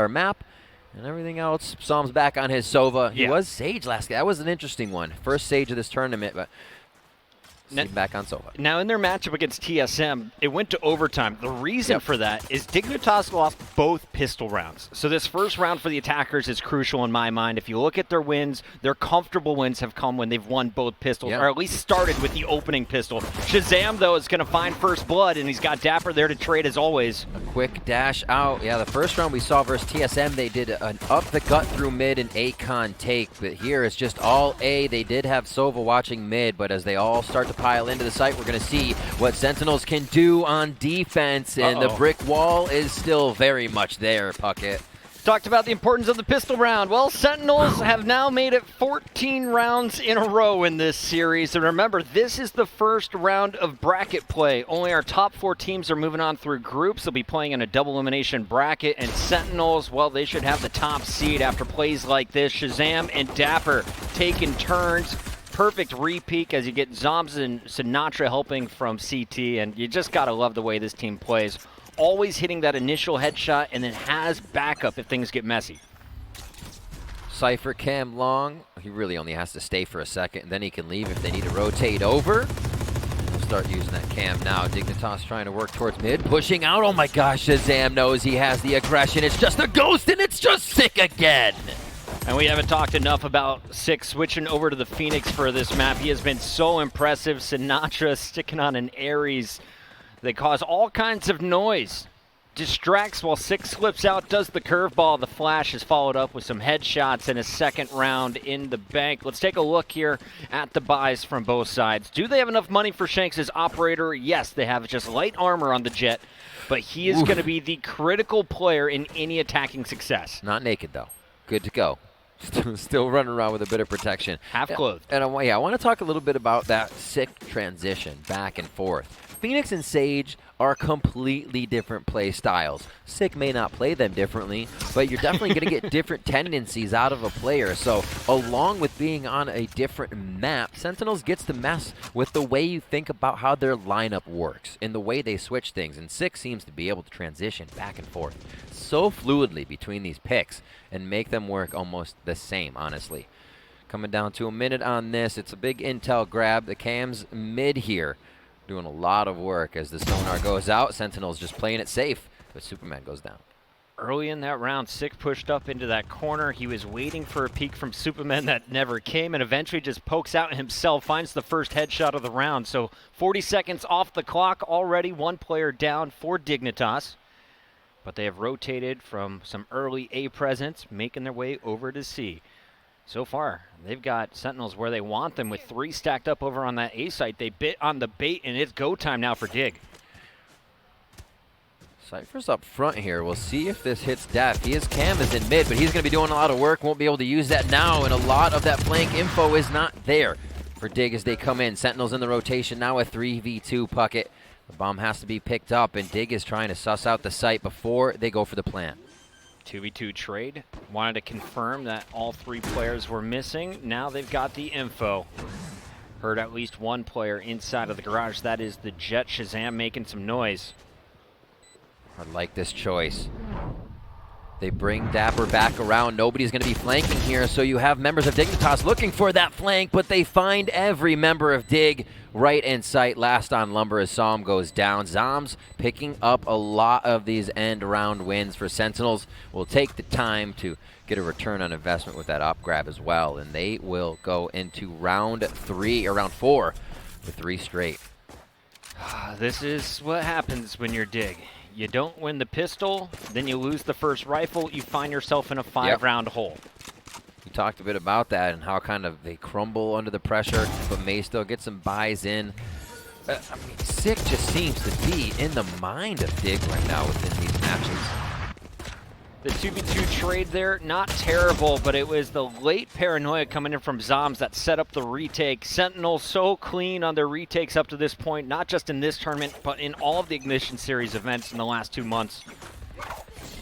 map. And everything else, Psalm's back on his Sova. He Yeah. was Sage last game. That was an interesting one. First Sage of this tournament, but back on Sova. Now, in their matchup against TSM, it went to overtime. The reason for that is Dignitas lost both pistol rounds. So this first round for the attackers is crucial in my mind. If you look at their wins, their comfortable wins have come when they've won both pistols, or at least started with the opening pistol. Shazam, though, is going to find first blood, and he's got Dapper there to trade as always. A quick dash out. Yeah, the first round we saw versus TSM, they did an up the gut through mid and A-con take, but here it's just all A. They did have Sova watching mid, but as they all start to pile into the site, we're going to see what Sentinels can do on defense, and the brick wall is still very much there, Puckett. Talked about the importance of the pistol round. Well, Sentinels have now made it 14 rounds in a row in this series. And remember, this is the first round of bracket play. Only our top 4 teams are moving on through groups. They'll be playing in a double elimination bracket. And Sentinels, well, they should have the top seed after plays like this. Shazam and Dapper taking turns. Perfect repeat as you get Zombs and Sinatra helping from CT. And you just got to love the way this team plays. Always hitting that initial headshot and then has backup if things get messy. Cypher cam long. He really only has to stay for a second, and then he can leave if they need to rotate over. We'll start using that cam now. Dignitas trying to work towards mid, pushing out. Oh my gosh, Shazam knows he has the aggression. It's just a ghost, and it's just sick again. And we haven't talked enough about Six switching over to the Phoenix for this map. He has been so impressive. Sinatra sticking on an Ares. They cause all kinds of noise. Distracts while Six slips out, does the curveball. The flash is followed up with some headshots and a second round in the bank. Let's take a look here at the buys from both sides. Do they have enough money for Shanks' operator? Yes, they have just light armor on the Jet, but he is going to be the critical player in any attacking success. Not naked, though. Good to go. Still running around with a bit of protection. Half clothed. And I want to talk a little bit about that sick transition back and forth. Phoenix and Sage are completely different play styles. Sick may not play them differently, but you're definitely going to get different tendencies out of a player. So along with being on a different map, Sentinels gets to mess with the way you think about how their lineup works and the way they switch things. And Sick seems to be able to transition back and forth so fluidly between these picks and make them work almost the same, honestly. Coming down to a minute on this. It's a big intel grab. The cam's mid here. Doing a lot of work as the sonar goes out. Sentinels just playing it safe, but Superman goes down. Early in that round, Sick pushed up into that corner. He was waiting for a peek from Superman that never came, and eventually just pokes out himself, finds the first headshot of the round. So 40 seconds off the clock, already one player down for Dignitas. But they have rotated from some early A presence, making their way over to C. So far, they've got Sentinels where they want them with 3 stacked up over on that A site. They bit on the bait, and it's go time now for Dig. Cypher's up front here. We'll see if this hits Daph. His cam is in mid, but he's going to be doing a lot of work. Won't be able to use that now, and a lot of that flank info is not there for Dig as they come in. Sentinels in the rotation now, a 3v2 Puckett. The bomb has to be picked up, and Dig is trying to suss out the site before they go for the plant. 2v2 trade. Wanted to confirm that all 3 players were missing. Now they've got the info. Heard at least one player inside of the garage. That is the Jet. Shazam making some noise. I like this choice. They bring Dapper back around. Nobody's going to be flanking here, so you have members of Dignitas looking for that flank, but they find every member of Dig right in sight. Last on Lumber as Psalm goes down. Zombs picking up a lot of these end-round wins for Sentinels. Will take the time to get a return on investment with that op grab as well, and they will go into round 3, or round 4, with 3 straight. This is what happens when you're Dig. You don't win the pistol, then you lose the first rifle, you find yourself in a 5-round hole. We talked a bit about that and how kind of they crumble under the pressure, but may still get some buys in. I mean, Sick just seems to be in the mind of Dig right now within these matches. The 2v2 trade there, not terrible, but it was the late paranoia coming in from Zombs that set up the retake. Sentinels so clean on their retakes up to this point, not just in this tournament, but in all of the Ignition Series events in the last 2 months.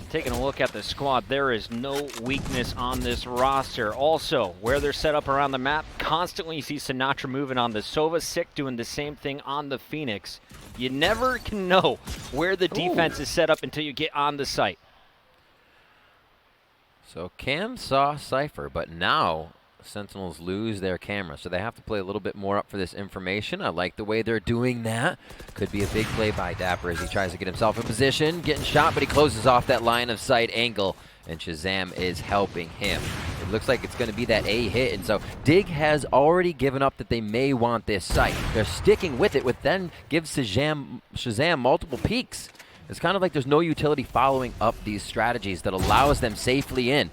Taking a look at the squad, there is no weakness on this roster. Also, where they're set up around the map, constantly you see Sinatra moving on the Sova, Sick doing the same thing on the Phoenix. You never can know where the defense is set up until you get on the site. So Cam saw Cypher, but now Sentinels lose their camera, so they have to play a little bit more up for this information. I like the way they're doing that. Could be a big play by Dapper as he tries to get himself in position, getting shot, but he closes off that line of sight angle, and Shazam is helping him. It looks like it's going to be that A hit, and so Dig has already given up that they may want this site. They're sticking with it, which then gives Shazam multiple peeks. It's kind of like there's no utility following up these strategies that allows them safely in.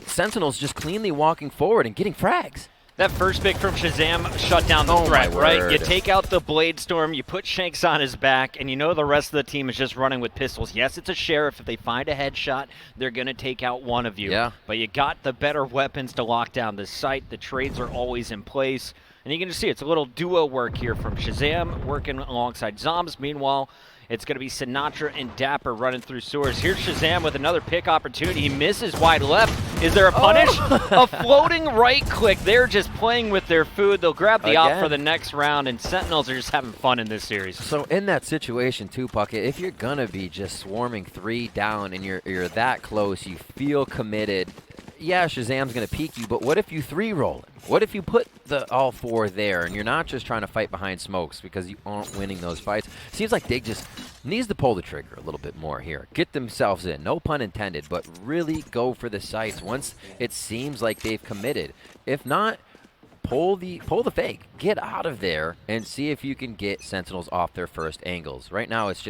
Sentinels just cleanly walking forward and getting frags. That first pick from Shazam shut down the threat, right? You take out the Blade Storm, you put Shanks on his back, and you know the rest of the team is just running with pistols. Yes, it's a Sheriff. If they find a headshot, they're going to take out one of you. Yeah. But you got the better weapons to lock down the site. The trades are always in place. And you can just see it's a little duo work here from Shazam working alongside Zombs. Meanwhile, it's going to be Sinatra and Dapper running through sewers. Here's Shazam with another pick opportunity. He misses wide left. Is there a punish? A floating right click. They're just playing with their food. They'll grab the op for the next round, and Sentinels are just having fun in this series. So in that situation too, Puckett, if you're going to be just swarming 3 down and you're that close, you feel committed, yeah, Shazam's going to peek you, but what if you 3-roll it? What if you put all 4 there and you're not just trying to fight behind smokes because you aren't winning those fights? Seems like Dig just needs to pull the trigger a little bit more here. Get themselves in, no pun intended, but really go for the sights once it seems like they've committed. If not, pull the fake. Get out of there and see if you can get Sentinels off their first angles. Right now it's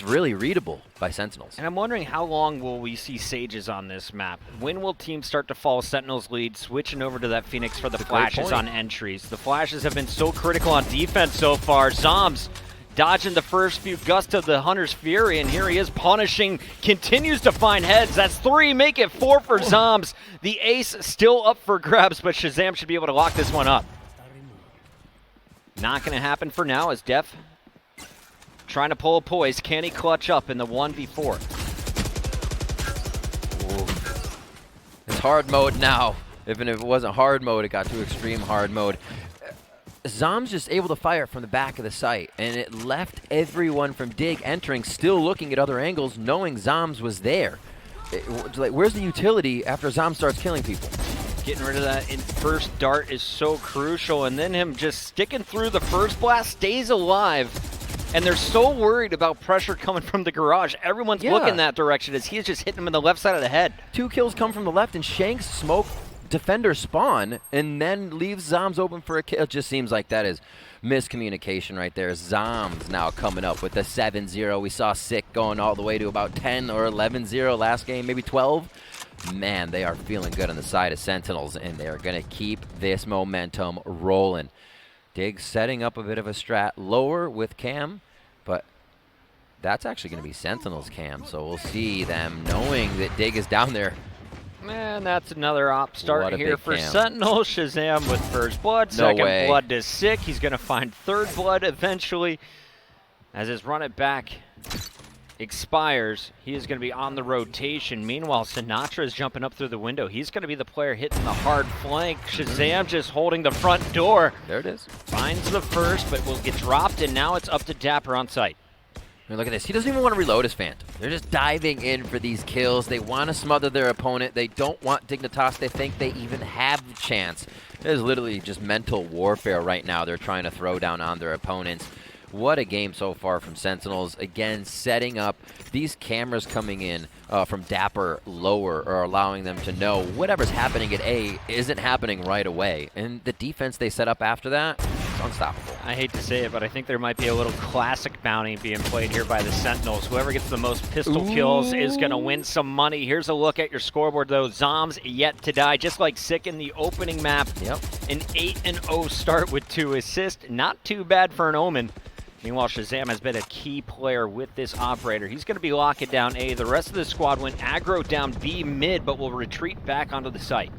really readable by Sentinels. And I'm wondering how long will we see Sages on this map? When will teams start to follow Sentinels' lead, switching over to that Phoenix for the flashes on entries? The flashes have been so critical on defense so far. Zombs dodging the first few gusts of the Hunter's Fury, and here he is punishing, continues to find heads. That's 3, make it 4 for Zombs. The ace still up for grabs, but Shazam should be able to lock this one up. Not going to happen for now as Def trying to pull a poise. Can he clutch up in the 1v4? It's hard mode now. Even if it wasn't hard mode, it got to extreme hard mode. Zom's just able to fire from the back of the site, and it left everyone from Dig entering still looking at other angles, knowing Zoms was there. Like, where's the utility after Zom starts killing people? Getting rid of that first dart is so crucial, and then him just sticking through the first blast, stays alive. And they're so worried about pressure coming from the garage. Everyone's looking that direction as he's just hitting him in the left side of the head. 2 kills come from the left, and Shanks smoke defender spawn and then leaves Zoms open for a kill. It just seems like that is miscommunication right there. Zoms now coming up with the 7-0. We saw Sick going all the way to about 10 or 11-0 last game, maybe 12. Man, they are feeling good on the side of Sentinels, and they are going to keep this momentum rolling. Dig setting up a bit of a strat lower with Cam, but that's actually going to be Sentinels Cam, so we'll see them knowing that Dig is down there. Man, that's another op start here for Sentinel. Shazam with first blood, second blood to Sick. He's going to find third blood eventually as his run it back expires. He is going to be on the rotation. Meanwhile, Sinatra is jumping up through the window. He's going to be the player hitting the hard flank. Shazam just holding the front door. There it is. Finds the first, but will get dropped, and now it's up to Dapper on site. Look at this. He doesn't even want to reload his Phantom. They're just diving in for these kills. They want to smother their opponent. They don't want Dignitas. They think they even have the chance. It is literally just mental warfare right now they're trying to throw down on their opponents. What a game so far from Sentinels. Again, setting up these cameras coming in from Dapper lower are allowing them to know whatever's happening at A isn't happening right away. And the defense they set up after that, it's unstoppable. I hate to say it, but I think there might be a little classic bounty being played here by the Sentinels. Whoever gets the most pistol kills is going to win some money. Here's a look at your scoreboard, though. Zoms yet to die, just like Sick in the opening map. Yep. An 8-0 start with 2 assists. Not too bad for an Omen. Meanwhile, Shazam has been a key player with this operator. He's going to be locking down A. The rest of the squad went aggro down B mid, but will retreat back onto the site.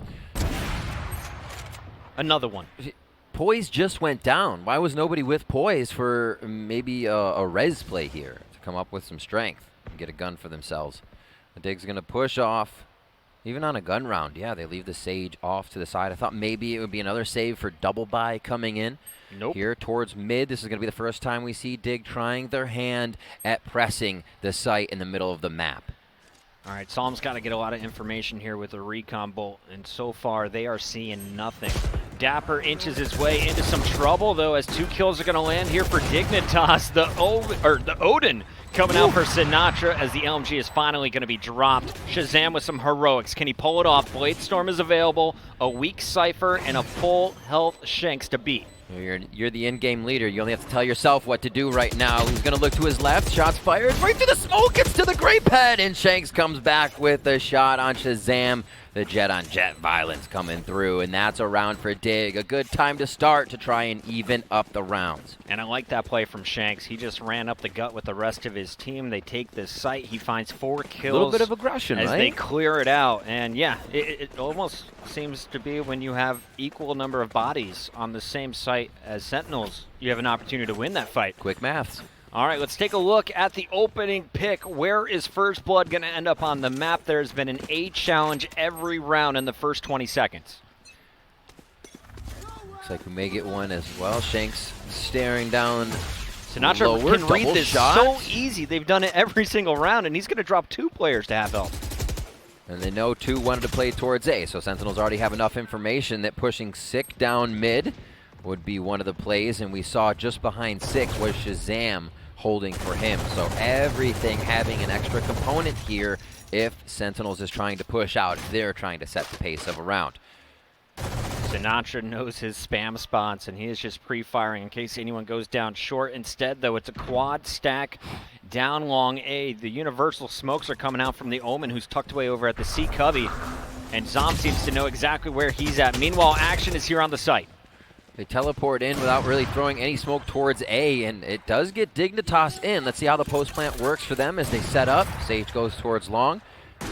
Another one. Poise just went down. Why was nobody with Poise for maybe a res play here to come up with some strength and get a gun for themselves? The Dig's going to push off. Even on a gun round, yeah, they leave the Sage off to the side. I thought maybe it would be another save for double buy coming in. Nope. Here towards mid, this is going to be the first time we see Dig trying their hand at pressing the site in the middle of the map. All right, Psalm's got to get a lot of information here with the recon bolt, and so far they are seeing nothing. Dapper inches his way into some trouble, though, as 2 kills are going to land here for Dignitas. The Odin coming out for Sinatra as the LMG is finally going to be dropped. Shazam with some heroics. Can he pull it off? Bladestorm is available, a weak Cypher, and a full health Shanks to beat. You're the in-game leader. You only have to tell yourself what to do right now. He's going to look to his left. Shots fired right through the smoke. Gets to the grape head. And Shanks comes back with a shot on Shazam. The jet-on-jet violence coming through. And that's a round for Dig. A good time to start to try and even up the rounds. And I like that play from Shanks. He just ran up the gut with the rest of his team. They take this site. He finds 4 kills. A little bit of aggression, as right? they clear it out. And yeah, it almost seems to be when you have equal number of bodies on the same site as Sentinels, you have an opportunity to win that fight. Quick maths. All right, let's take a look at the opening pick. Where is First Blood going to end up on the map? There's been an A challenge every round in the first 20 seconds. Looks like we may get one as well. Shanks staring down. Sinatra lower, can read this shot. so easy. They've done it every single round, and he's going to drop 2 players to half health. And they know 2 wanted to play towards A, so Sentinels already have enough information that pushing Sick down mid would be one of the plays, and we saw just behind Sick was Shazam holding for him. So everything having an extra component here if Sentinels is trying to push out, if they're trying to set the pace of a round. Sinatra knows his spam spots, and he is just pre-firing in case anyone goes down short. Instead, though, it's a quad stack down long A. The universal smokes are coming out from the Omen, who's tucked away over at the C cubby, and Zom seems to know exactly where he's at. Meanwhile, action is here on the site. They teleport in without really throwing any smoke towards A, and it does get Dignitas in. Let's see how the post plant works for them as they set up. Sage goes towards long.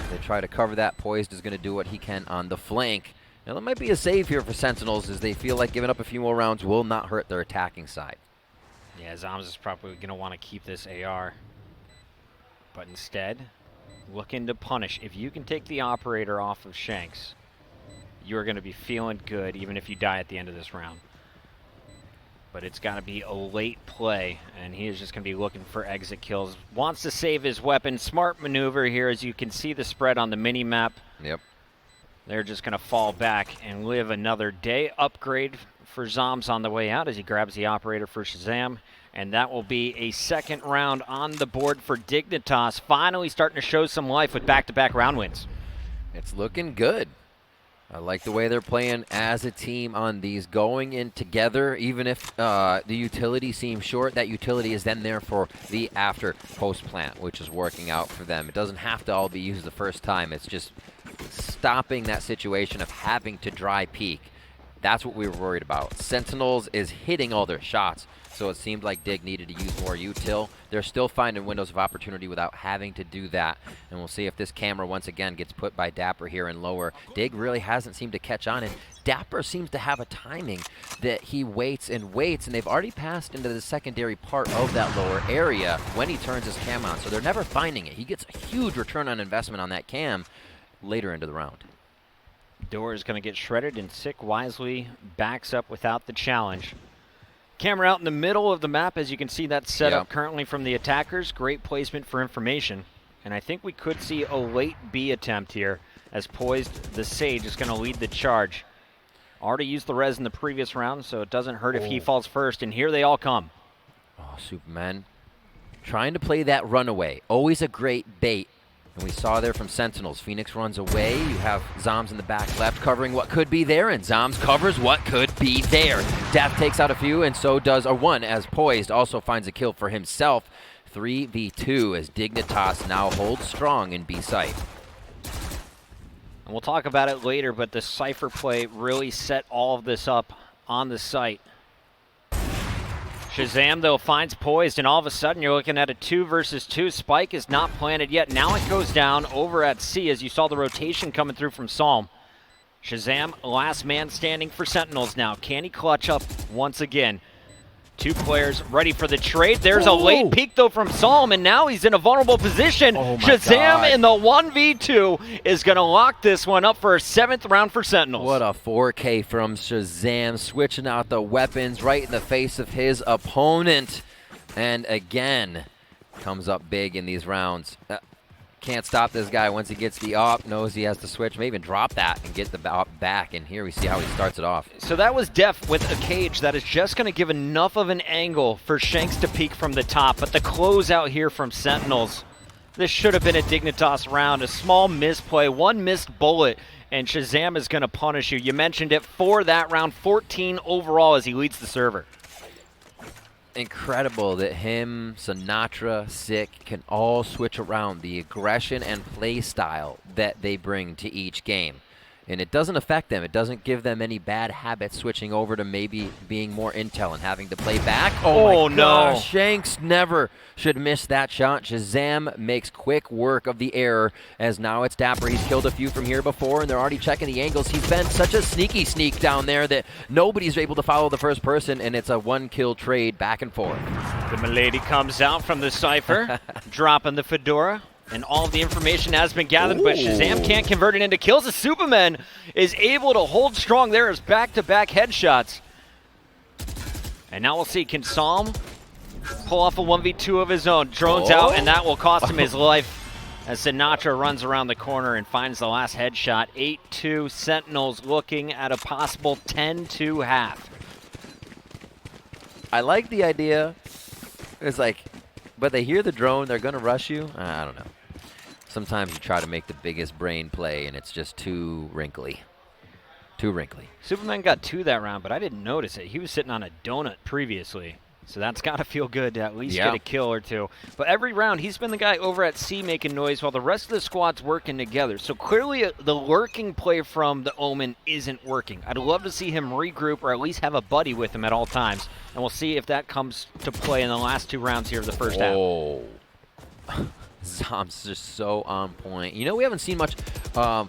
They try to cover that. Poised is going to do what he can on the flank. Now, that might be a save here for Sentinels as they feel like giving up a few more rounds will not hurt their attacking side. Yeah, Zoms is probably going to want to keep this AR. But instead, looking to punish. If you can take the operator off of Shanks, you're going to be feeling good even if you die at the end of this round. But it's got to be a late play, and he is just going to be looking for exit kills. Wants to save his weapon. Smart maneuver here, as you can see the spread on the mini-map. Yep. They're just going to fall back and live another day. Upgrade for Zoms on the way out as he grabs the operator for Shazam. And that will be a second round on the board for Dignitas. Finally starting to show some life with back-to-back round wins. It's looking good. I like the way they're playing as a team on these, going in together. Even if the utility seems short, that utility is then there for the after post plant, which is working out for them. It doesn't have to all be used the first time. It's just stopping that situation of having to dry peak. That's what we were worried about. Sentinels is hitting all their shots, so it seemed like Dig needed to use more util. They're still finding windows of opportunity without having to do that, and we'll see if this camera once again gets put by Dapper here in lower. Dig really hasn't seemed to catch on, and Dapper seems to have a timing that he waits, and they've already passed into the secondary part of that lower area when he turns his cam on, so they're never finding it. He gets a huge return on investment on that cam later into the round. Door is going to get shredded, and Sick wisely backs up without the challenge. Camera out in the middle of the map, as you can see that's set up currently from the attackers. Great placement for information. And I think we could see a late B attempt here, as Poised the Sage is going to lead the charge. Already used the res in the previous round, so it doesn't hurt if he falls first, and here they all come. Oh, Superman. Trying to play that runaway. Always a great bait. And we saw there from Sentinels. Phoenix runs away. You have Zoms in the back left covering what could be there, and Zoms covers what could be there. Death takes out a few, and so does a one, as Poised also finds a kill for himself. 3v2 as Dignitas now holds strong in B site. And we'll talk about it later, but the Cypher play really set all of this up on the site. Shazam, though, finds Poised, and all of a sudden you're looking at a 2 versus 2. Spike is not planted yet. Now it goes down over at C, as you saw the rotation coming through from Psalm. Shazam, last man standing for Sentinels now. Can he clutch up once again? 2 players ready for the trade. There's a late peek, though, from Psalm, and now he's in a vulnerable position. Shazam in the 1v2 is going to lock this one up for a 7th round for Sentinels. What a 4K from Shazam, switching out the weapons right in the face of his opponent. And again, comes up big in these rounds. can't stop this guy once he gets the op, knows he has to switch, may even drop that and get the op back, and here we see how he starts it off. So that was Def with a cage that is just going to give enough of an angle for Shanks to peek from the top, but the closeout here from Sentinels, this should have been a Dignitas round. A small misplay, one missed bullet, and Shazam is going to punish you. You mentioned it for that round, 14 overall as he leads the server. Incredible that him, Sinatra, Sick can all switch around the aggression and play style that they bring to each game. And it doesn't affect them. It doesn't give them any bad habits switching over to maybe being more intel and having to play back. Oh my gosh, no. Shanks never should miss that shot. Shazam makes quick work of the error as now it's Dapper. He's killed a few from here before, and they're already checking the angles. He's been such a sneaky sneak down there that nobody's able to follow the first person, and it's a one-kill trade back and forth. The Milady comes out from the Cypher, dropping the Fedora. And all of the information has been gathered, but Shazam can't convert it into kills. The Superman is able to hold strong there as back-to-back headshots. And now we'll see, can Psalm pull off a 1v2 of his own? Drones out, and that will cost him his life as Sinatra runs around the corner and finds the last headshot. 8-2 Sentinels looking at a possible 10-2 half. I like the idea. It's like, but they hear the drone, they're going to rush you? I don't know. Sometimes you try to make the biggest brain play, and it's just too wrinkly. Too wrinkly. Superman got 2 that round, but I didn't notice it. He was sitting on a donut previously, so that's got to feel good to at least get a kill or two. But every round, he's been the guy over at C making noise while the rest of the squad's working together. So clearly, the lurking play from the Omen isn't working. I'd love to see him regroup or at least have a buddy with him at all times. And we'll see if that comes to play in the last 2 rounds here of the first half. Oh. Zom's just so on point. You know, we haven't seen much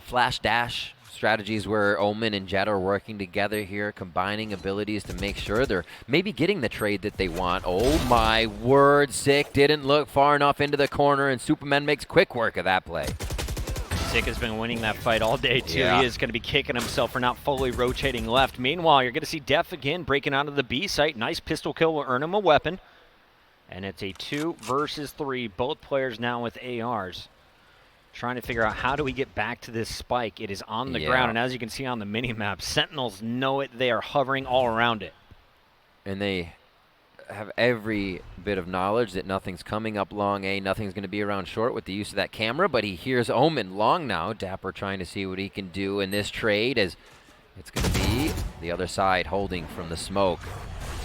flash dash strategies where Omen and Jet are working together here, combining abilities to make sure they're maybe getting the trade that they want. Oh my word, Sick didn't look far enough into the corner, and Superman makes quick work of that play. Sick has been winning that fight all day, too. Yeah. He is going to be kicking himself for not fully rotating left. Meanwhile, you're going to see Def again breaking out of the B site. Nice pistol kill will earn him a weapon. And it's a 2 versus 3. Both players now with ARs. Trying to figure out how do we get back to this spike. It is on the ground, and as you can see on the mini-map, Sentinels know it. They are hovering all around it. And they have every bit of knowledge that nothing's coming up long A, nothing's going to be around short with the use of that camera, but he hears Omen long now. Dapper trying to see what he can do in this trade as it's going to be the other side holding from the smoke.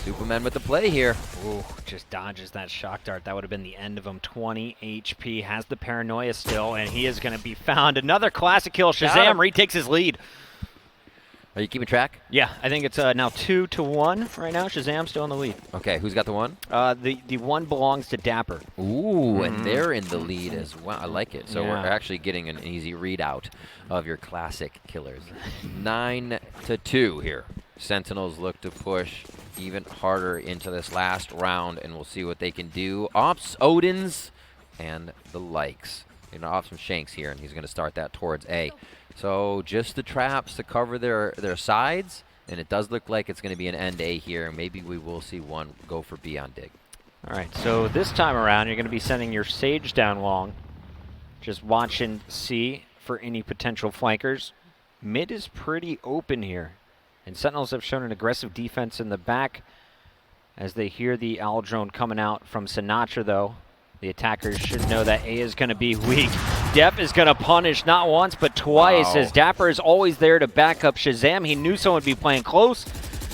Superman with the play here. Ooh, just dodges that shock dart. That would have been the end of him. 20 HP, has the paranoia still, and he is going to be found. Another classic kill. Shazam retakes his lead. Are you keeping track? Yeah, I think it's now 2-1 right now. Shazam still in the lead. Okay, who's got the one? The one belongs to Dapper. Ooh, and they're in the lead as well. I like it. So Yeah. we're actually getting an easy readout of your classic killers. 9-2 here. Sentinels look to push even harder into this last round, and we'll see what they can do. Ops, Odins, and the likes. You know, Ops from Shanks here, and he's going to start that towards A. So just the traps to cover their sides, and it does look like it's going to be an end A here. Maybe we will see one go for B on Dig. All right, so this time around, you're going to be sending your Sage down long. Just watch and see for any potential flankers. Mid is pretty open here. And Sentinels have shown an aggressive defense in the back as they hear the owl drone coming out from Sinatra, though. The attackers should know that A is going to be weak. Def is going to punish not once but twice as Dapper is always there to back up Shazam. He knew someone would be playing close.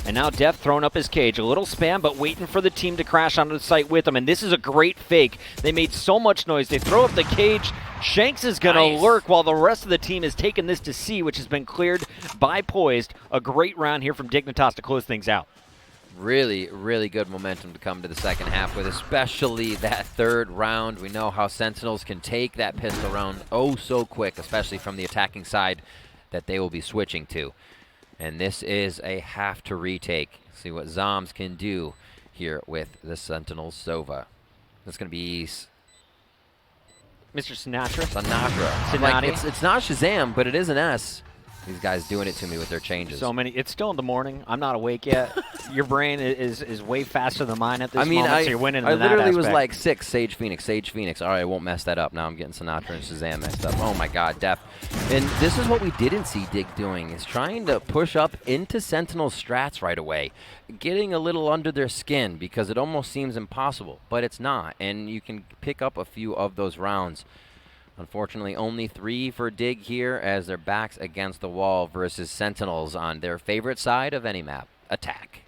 And now Def throwing up his cage. A little spam, but waiting for the team to crash onto the site with him. And this is a great fake. They made so much noise. They throw up the cage. Shanks is going to lurk while the rest of the team has taken this to C, which has been cleared by Poised. A great round here from Dignitas to close things out. Really, really good momentum to come to the second half with, especially that third round. We know how Sentinels can take that pistol round oh so quick, especially from the attacking side that they will be switching to. And this is a have to retake. See what Zoms can do here with the Sentinels Sova. That's going to be Mr. Sinatra. Sinatra. Sinati. Like, it's not Shazam, but it is an S. These guys doing it to me with their changes. So many. It's still in the morning. I'm not awake yet. Your brain is way faster than mine at this moment, so you're winning in that I literally was aspect. like 6, Sage Phoenix, Sage Phoenix. All right, I won't mess that up. Now I'm getting Sinatra and Shazam messed up. Oh, my God, Def. And this is what we didn't see Dig doing, is trying to push up into Sentinel strats right away, getting a little under their skin because it almost seems impossible, but it's not. And you can pick up a few of those rounds. Unfortunately, only 3 for Dig here as their backs against the wall versus Sentinels on their favorite side of any map, attack.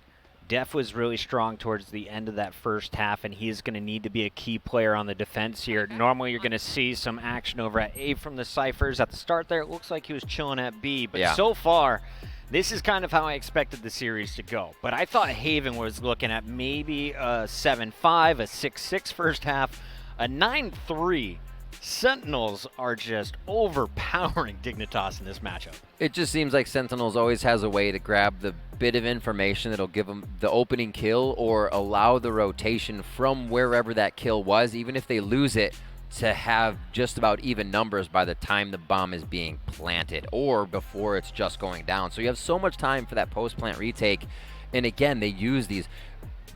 Def was really strong towards the end of that first half, and he's going to need to be a key player on the defense here. Normally, you're going to see some action over at A from the Cyphers. At the start there, it looks like he was chilling at B, but so far, this is kind of how I expected the series to go. But I thought Haven was looking at maybe a 7-5, a 6-6 first half, a 9-3. Sentinels are just overpowering Dignitas in this matchup. It just seems like Sentinels always has a way to grab the bit of information that'll give them the opening kill or allow the rotation from wherever that kill was, even if they lose it, to have just about even numbers by the time the bomb is being planted or before it's just going down. So you have so much time for that post-plant retake. And again, they use these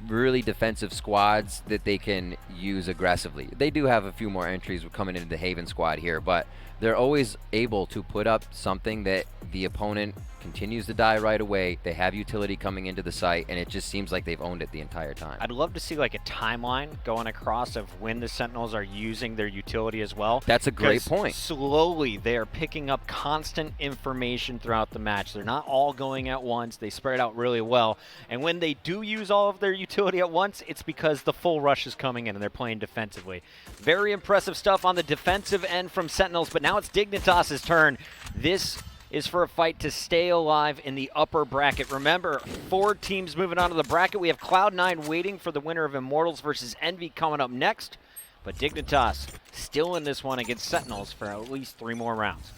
really defensive squads that they can use aggressively. They do have a few more entries coming into the Haven squad here, but they're always able to put up something that the opponent continues to die right away. They have utility coming into the site, and it just seems like they've owned it the entire time. I'd love to see like a timeline going across of when the Sentinels are using their utility as well. That's a great point. Slowly, they are picking up constant information throughout the match. They're not all going at once. They spread it out really well. And when they do use all of their utility at once, it's because the full rush is coming in and they're playing defensively. Very impressive stuff on the defensive end from Sentinels, but now it's Dignitas' turn. This is for a fight to stay alive in the upper bracket. Remember, 4 teams moving on to the bracket. We have Cloud9 waiting for the winner of Immortals versus Envy coming up next. But Dignitas still in this one against Sentinels for at least 3 more rounds.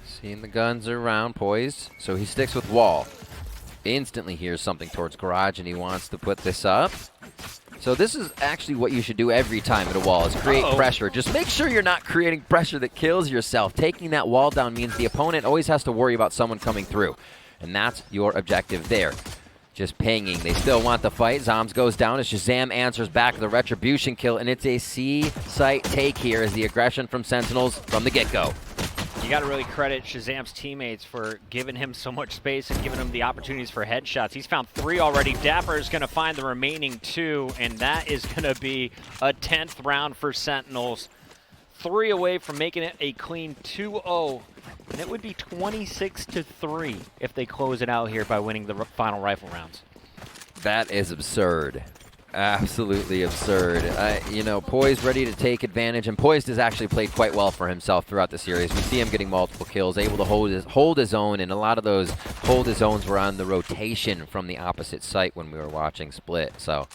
Seeing the guns around, poised. So he sticks with wall. Instantly hears something towards garage, and he wants to put this up. So this is actually what you should do every time at a wall, is create pressure. Just make sure you're not creating pressure that kills yourself. Taking that wall down means the opponent always has to worry about someone coming through. And that's your objective there. Just pinging. They still want the fight. Zoms goes down as Shazam answers back with a retribution kill, and it's a C site take here as the aggression from Sentinels from the get-go. You got to really credit Shazam's teammates for giving him so much space and giving him the opportunities for headshots. He's found 3 already. Dapper is going to find the remaining 2, and that is going to be a 10th round for Sentinels. 3 away from making it a clean 2-0, and it would be 26-3 if they close it out here by winning the final rifle rounds. That is absurd. Absolutely absurd. You know, Poised ready to take advantage, and Poised has actually played quite well for himself throughout the series. We see him getting multiple kills, able to hold his own, and a lot of those hold his owns were on the rotation from the opposite site when we were watching Split. So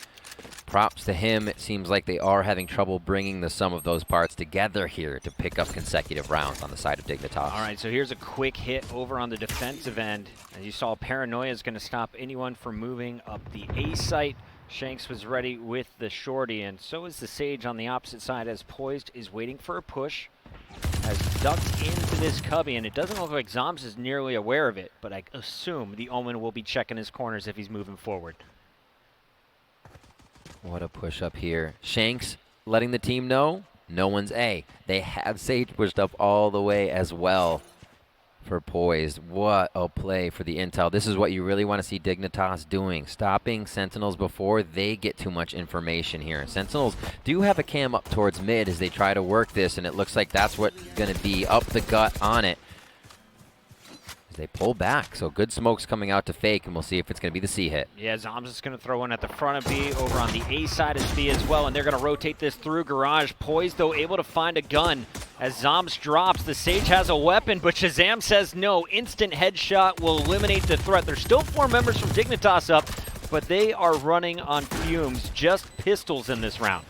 props to him. It seems like they are having trouble bringing the sum of those parts together here to pick up consecutive rounds on the side of Dignitas. All right, so here's a quick hit over on the defensive end. As you saw, Paranoia is going to stop anyone from moving up the A site. Shanks was ready with the shorty, and so is the Sage on the opposite side as Poised is waiting for a push. Has ducked into this cubby, and it doesn't look like Zoms is nearly aware of it, but I assume the Omen will be checking his corners if he's moving forward. What a push up here. Shanks letting the team know no one's A. They have Sage pushed up all the way as well for Poised. What a play for the intel. This is what you really want to see Dignitas doing. Stopping Sentinels before they get too much information here. Sentinels do have a cam up towards mid as they try to work this, and it looks like that's what's going to be up the gut on it as they pull back. So good smokes coming out to fake, and we'll see if it's going to be the C hit. Yeah, Zoms is going to throw one at the front of B. Over on the A side is B as well, and they're going to rotate this through garage. Poised, though, able to find a gun. As Zoms drops, the Sage has a weapon, but Shazam says no. Instant headshot will eliminate the threat. There's still 4 members from Dignitas up, but they are running on fumes. Just pistols in this round.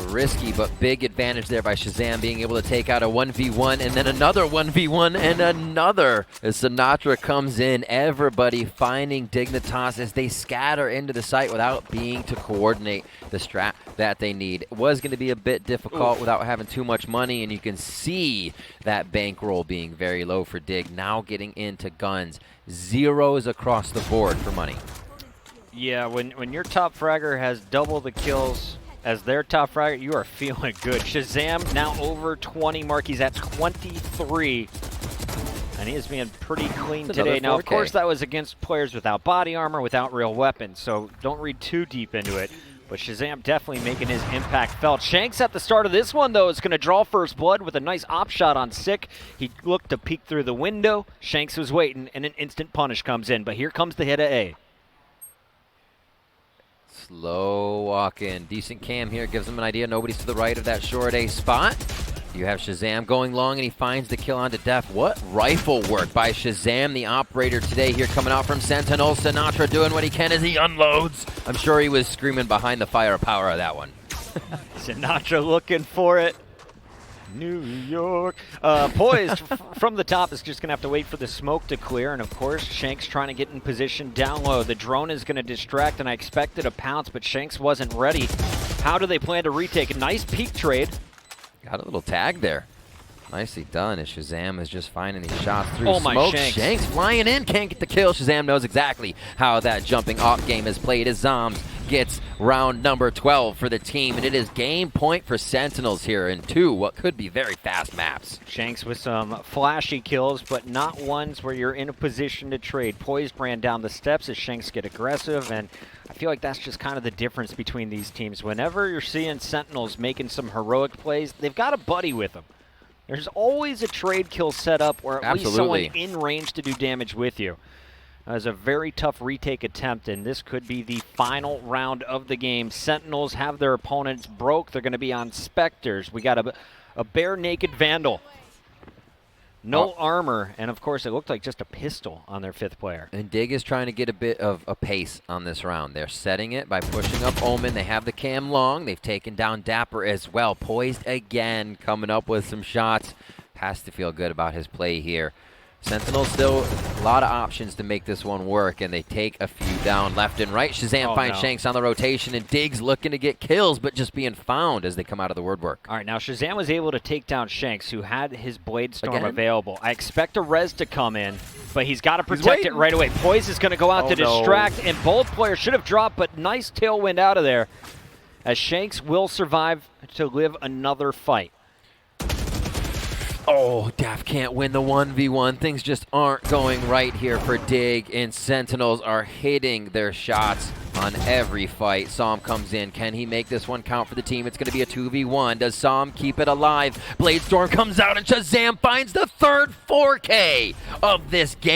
Risky but big advantage there by Shazam, being able to take out a 1v1 and then another 1v1 and another. As Sinatra comes in, everybody finding Dignitas as they scatter into the site without being to coordinate the strat that they need. It was going to be a bit difficult without having too much money, and you can see that bankroll being very low for Dig. Now getting into guns. Zeros across the board for money. Yeah, when your top fragger has double the kills as their top fragger, you are feeling good. Shazam now over 20 mark. He's at 23. And he is being pretty clean today. Now, of course, that was against players without body armor, without real weapons, so don't read too deep into it. But Shazam definitely making his impact felt. Shanks at the start of this one, though, is going to draw first blood with a nice op shot on Sick. He looked to peek through the window. Shanks was waiting, and an instant punish comes in. But here comes the hit of A. Slow walk in. Decent cam here. Gives him an idea. Nobody's to the right of that short A spot. You have Shazam going long, and he finds the kill onto Def. What rifle work by Shazam, the operator today here coming out from Sentinels. Sinatra doing what he can as he unloads. I'm sure he was screaming behind the firepower of that one. Sinatra looking for it. New York. Poised from the top is just going to have to wait for the smoke to clear. And, of course, Shanks trying to get in position down low. The drone is going to distract, and I expected a pounce, but Shanks wasn't ready. How do they plan to retake? A nice peek trade. Got a little tag there. Nicely done as Shazam is just finding these shots through oh smoke. My Shanks flying in, can't get the kill. Shazam knows exactly how that jumping off game is played as Zombs gets round number 12 for the team, and it is game point for Sentinels here in two what could be very fast maps. Shanks with some flashy kills, but not ones where you're in a position to trade. Poised ran down the steps as Shanks get aggressive, and I feel like that's just kind of the difference between these teams. Whenever you're seeing Sentinels making some heroic plays, they've got a buddy with them. There's always a trade kill set up or at least someone in range to do damage with you. That was a very tough retake attempt, and this could be the final round of the game. Sentinels have their opponents broke. They're going to be on Spectres. We got a bare-naked Vandal. No armor, and of course it looked like just a pistol on their fifth player. And Dig is trying to get a bit of a pace on this round. They're setting it by pushing up Omen. They have the cam long. They've taken down Dapper as well. Poised again, coming up with some shots. Has to feel good about his play here. Sentinels still a lot of options to make this one work, and they take a few down left and right. Shazam finds Shanks on the rotation, and Diggs looking to get kills, but just being found as they come out of the word work. All right, now Shazam was able to take down Shanks, who had his Blade Storm available. I expect a res to come in, but he's got to protect it right away. Poise is going to go out to distract, and both players should have dropped, but nice tailwind out of there, as Shanks will survive to live another fight. Oh, Daph can't win the 1v1. Things just aren't going right here for Dig, and Sentinels are hitting their shots on every fight. Psalm comes in. Can he make this one count for the team? It's going to be a 2v1. Does Psalm keep it alive? Blade Storm comes out, and Shazam finds the third 4K of this game.